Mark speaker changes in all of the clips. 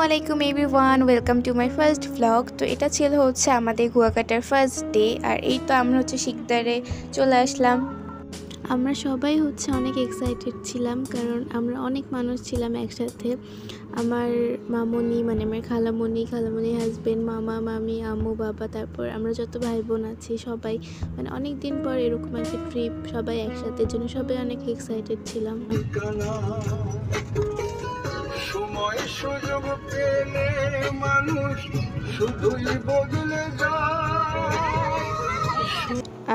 Speaker 1: আসসালামু আলাইকুম everyone, welcome to my first blog. তো এটা ছিল হচ্ছে আমাদের কুয়াকাটার ফার্স্ট ডে। আর এই তো আমরা হচ্ছে শিকদারে চলে আসলাম। আমরা সবাই হচ্ছে অনেক এক্সাইটেড ছিলাম, কারণ আমরা অনেক মানুষ ছিলাম একসাথে। আমার মামনি মানে আমার খালামণি হাজব্যান্ড, মামা মামি, আম্মু বাবা, তারপর আমরা যত ভাই বোন আছি সবাই, মানে অনেক দিন পর এরকম একটা ট্রিপ সবাই একসাথে, জন্য সবাই অনেক এক্সাইটেড ছিলাম। সময় সুযোগ পেলে মানুষ শুধুই বদলে যায়।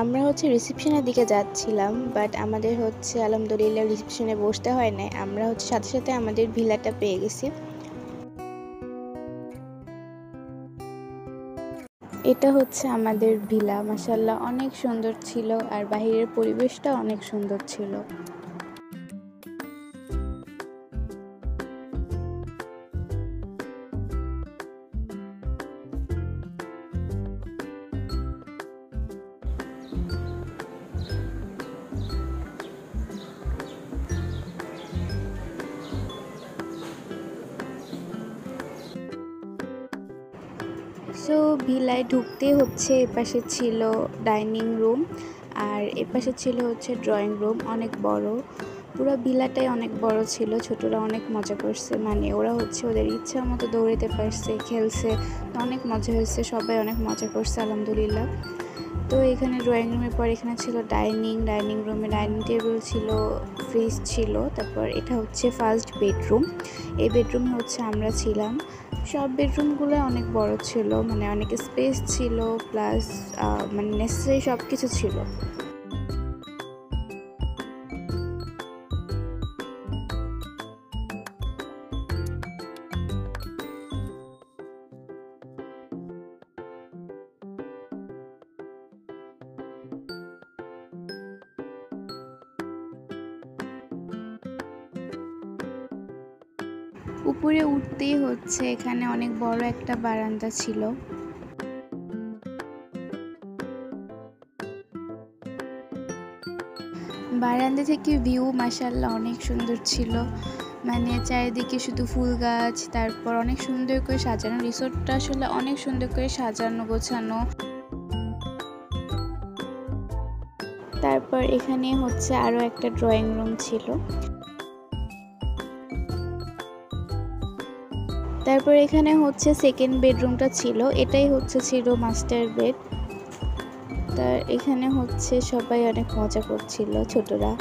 Speaker 1: আমরা হচ্ছে রিসেপশনের দিকে যাচ্ছিলাম, বাট আমাদের হচ্ছে আলহামদুলিল্লাহ রিসেপশনে বসতে হয় না, আমরা হচ্ছে সাথে সাথে আমাদের ভিলাটা পেয়ে গেছি। এটা হচ্ছে আমাদের ভিলা, মাশাআল্লাহ অনেক সুন্দর ছিল, আর বাহিরের পরিবেশটা অনেক সুন্দর ছিল। সো ভিলায় ঢুকতে হচ্ছে এপাশে ছিল ডাইনিং রুম, আর এপাশে ছিল হচ্ছে ড্রয়িং রুম, অনেক বড়। পুরো ভিলাটাই অনেক বড় ছিল। ছোটরা অনেক মজা করছে, মানে ওরা হচ্ছে ওদের ইচ্ছা মতো দৌড়াতে পারছে, খেলছে, অনেক মজা হয়েছে, সবাই অনেক মজা করছে আলহামদুলিল্লাহ। তো এখানে ড্রয়িং রুমের পর এখানে ছিল ডাইনিং রুমে ডাইনিং টেবিল ছিল, ফ্রিজ ছিল। তারপর এটা হচ্ছে ফার্স্ট বেডরুম। এই বেডরুমে হচ্ছে আমরা ছিলাম। সব বেডরুমগুলো অনেক বড় ছিল, মানে অনেক স্পেস ছিল, প্লাস মানে নেসেসারি সব কিছু ছিল। উপরে উঠতেই হচ্ছে এখানে অনেক বড় একটা বারান্দা ছিল। বারান্দা থেকে ভিউ মাশাআল্লাহ অনেক সুন্দর ছিল, মানে চারিদিকে শুধু ফুল গাছ, তারপর অনেক সুন্দর করে সাজানো। রিসোর্টটা আসলে অনেক সুন্দর করে সাজানো গোছানো। তারপর এখানে হচ্ছে আরো একটা ড্রয়িং রুম ছিল। তারপর এখানে হচ্ছে সেকেন্ড বেডরুমটা ছিল, এটাই হচ্ছে ছিল মাস্টার বেড। তার এখানে হচ্ছে সবাই অনেক মজা করছিল ছোটরা।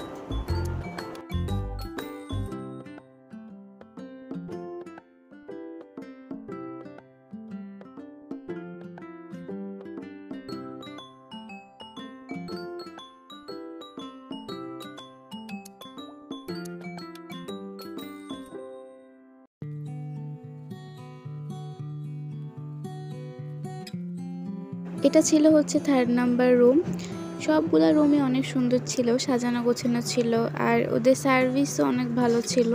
Speaker 1: এটা ছিল হচ্ছে 3rd নাম্বার রুম। সবগুলা রুমই অনেক সুন্দর ছিল, সাজানো গোছানো ছিল, আর ওদের সার্ভিসও অনেক ভালো ছিল।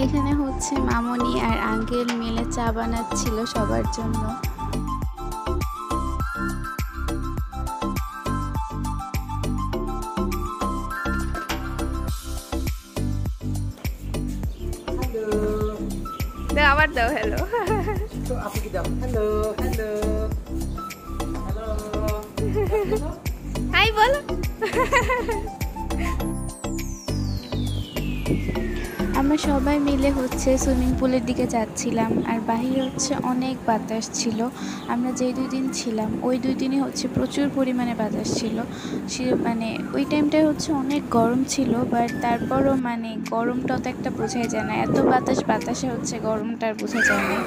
Speaker 1: এখানে হচ্ছে মামনি আর আঙ্কেল মিলে চা বানাচ্ছিল সবার জন্য। আবার দাও হ্যালো। আপনি কি দাও হ্যালো হ্যালো হ্যালো হাই বলো। আমরা সবাই মিলে হচ্ছে সুইমিং পুলের দিকে যাচ্ছিলাম, আর বাহিরে হচ্ছে অনেক বাতাস ছিল। আমরা যেই 2 দিন ছিলাম ওই 2 দিনই হচ্ছে প্রচুর পরিমাণে বাতাস ছিল। মানে ওই টাইমটায় হচ্ছে অনেক গরম ছিল, বাট তারপরও মানে গরমটা তো একটা বোঝাই যায় না, এত বাতাসে হচ্ছে গরমটা আর বোঝা যায় না।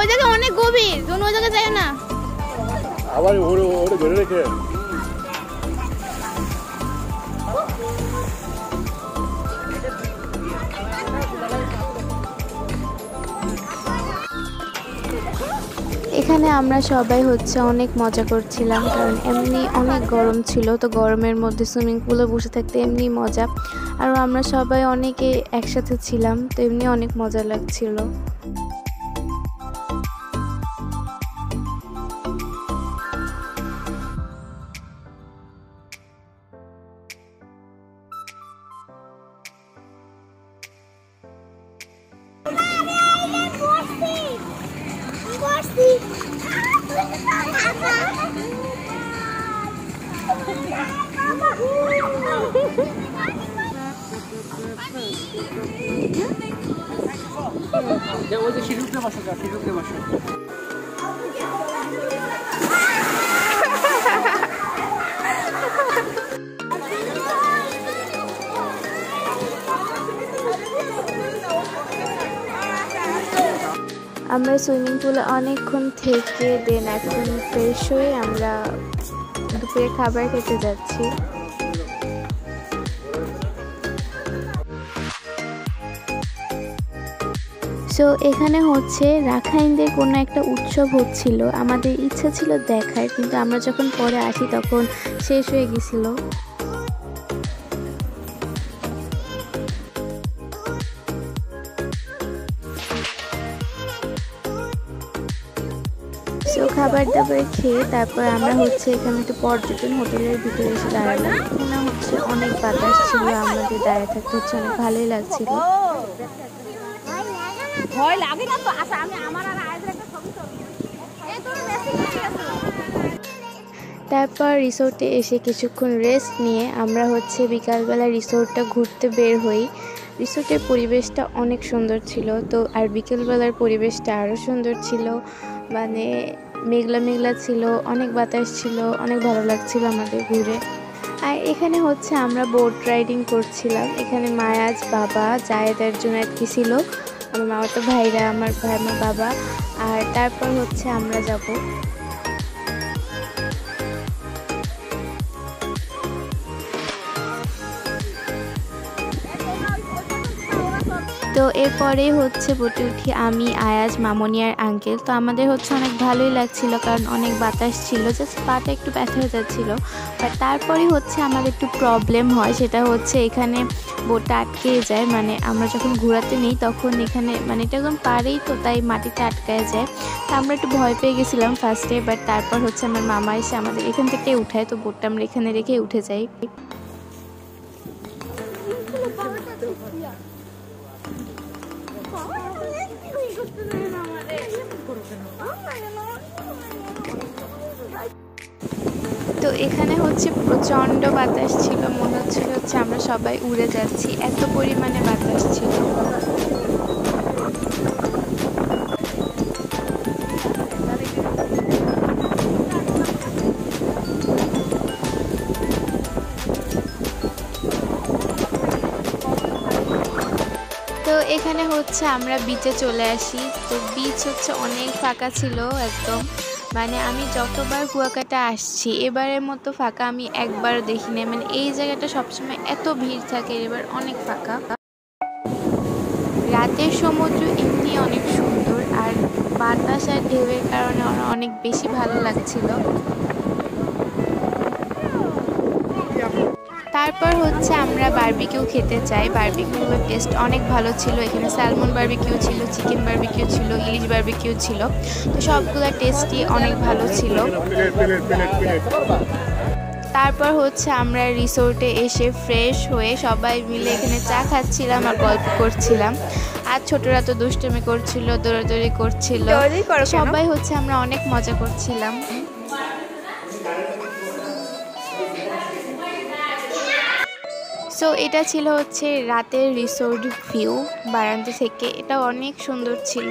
Speaker 2: ওই জায়গা অনেক গভীর, তুমি ওই জায়গায় যাও না।
Speaker 3: আবার ওরে ধরে রেখে
Speaker 1: এখানে আমরা সবাই হচ্ছে অনেক মজা করছিলাম, কারণ এমনি অনেক গরম ছিল, তো গরমের মধ্যে সুইমিং পুলে বসে থাকতে এমনি মজা। আর আমরা সবাই অনেকে একসাথে ছিলাম, তো এমনি অনেক মজা লাগছিল।
Speaker 4: ওই যে সিঁড়িতে বসো, সিঁড়িতে বসো।
Speaker 1: আমরা সুইমিং পুলে অনেকক্ষণ থেকে দেন এখন ফ্রেশ হয়ে আমরা দুপুরে খাবার খেতে যাচ্ছি। সো এখানে হচ্ছে রাখাইনদের কোনো একটা উৎসব হচ্ছিল, আমাদের ইচ্ছা ছিল দেখার, কিন্তু আমরা যখন পরে আসি তখন শেষ হয়ে গেছিল। সো খাবার দাবার খেয়ে তারপর আমরা হচ্ছে এখানে একটু পর্যটন হোটেলের ভিতরে এসে দাঁড়ালাম। এখানে হচ্ছে অনেক বাতাস ছিল, আমাদের দাঁড়িয়ে থাকতে হচ্ছে অনেক ভালোই লাগছিল। তারপর রিসোর্টে এসে কিছুক্ষণ রেস্ট নিয়ে আমরা হচ্ছে বিকালবেলা রিসোর্টটা ঘুরতে বের হই। রিসোর্টের পরিবেশটা অনেক সুন্দর ছিল, তো আর বিকেলবেলার পরিবেশটা আরও সুন্দর ছিল, মানে মেঘলা মেঘলা ছিল, অনেক বাতাস ছিল, অনেক ভালো লাগছিল আমাদের ঘুরে। আর এখানে হচ্ছে আমরা বোট রাইডিং করছিলাম। এখানে মায়াজ, বাবা, জায়েদের জন্য কি ছিল, আমার মামাতো ভাইরা, আমার ভাই, আমার বাবা, আর তারপর হচ্ছে আমরা যাব। তো এরপরেই হচ্ছে বোটে উঠি আমি, আয়াজ, মামনি আর আঙ্কেল। তো আমাদের হচ্ছে অনেক ভালোই লাগছিল, কারণ অনেক বাতাস ছিল, জাস্ট পাটা একটু ব্যথা হয়ে যাচ্ছিলো। বাট তারপরেই হচ্ছে আমাদের একটু প্রবলেম হয়, সেটা হচ্ছে এখানে বোটটা আটকে যায়, মানে আমরা যখন ঘোরাতে নিই তখন এখানে মানে এটা একদম পারেই, তো তাই মাটিতে আটকায় যায়। তো আমরা একটু ভয় পেয়ে গেছিলাম ফার্স্টে, বাট তারপর হচ্ছে আমার মামা এসে আমাদের এখান থেকে উঠায়, তো বোটটা আমরা এখানে রেখে উঠে যাই। তো এখানে হচ্ছে প্রচণ্ড বাতাস ছিল, মনে হচ্ছিল হচ্ছে আমরা সবাই উড়ে যাচ্ছি, এত পরিমাণে বাতাস ছিল। তো এখানে হচ্ছে আমরা বিচে চলে আসি। তো বিচ হচ্ছে অনেক ফাঁকা ছিল একদম, মানে আমি যতবার কুয়াকাটা আসছি এবারের মতো ফাঁকা আমি একবারও দেখিনি। মানে এই জায়গাটা সবসময় এত ভিড় থাকে, এবার অনেক ফাঁকা। রাতের সমুদ্র এমনি অনেক সুন্দর, আর বাতাস আর ঢেউয়ের কারণে অনেক বেশি ভালো লাগছিল। তারপর হচ্ছে আমরা বারবিকিউ খেতে চাই। বারবিকিউর টেস্ট অনেক ভালো ছিল। এখানে স্যালমন বারবিকিউ ছিল, চিকেন বারবিকিউ ছিল, ইলিশ বারবিকিউ ছিল। তো সবগুলো টেস্টই অনেক ভালো ছিল। তারপর হচ্ছে আমরা রিসোর্টে এসে ফ্রেশ হয়ে সবাই মিলে এখানে চা খাচ্ছিলাম আর গল্প করছিলাম। আর ছোটরা তো দুষ্টুমি করছিল, দৌড়াদৌড়ি করছিল। সবাই হচ্ছে আমরা অনেক মজা করছিলাম। সো এটা ছিল হচ্ছে রাতের রিসোর্ট ভিউ বারান্দা থেকে। এটা অনেক সুন্দর ছিল,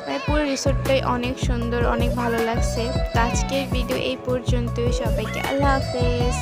Speaker 1: মানে পুরো রিসোর্টটাই অনেক সুন্দর, অনেক ভালো লাগছে। তো আজকের ভিডিও এই পর্যন্তই। সবাইকে আল্লাহ হাফেজ।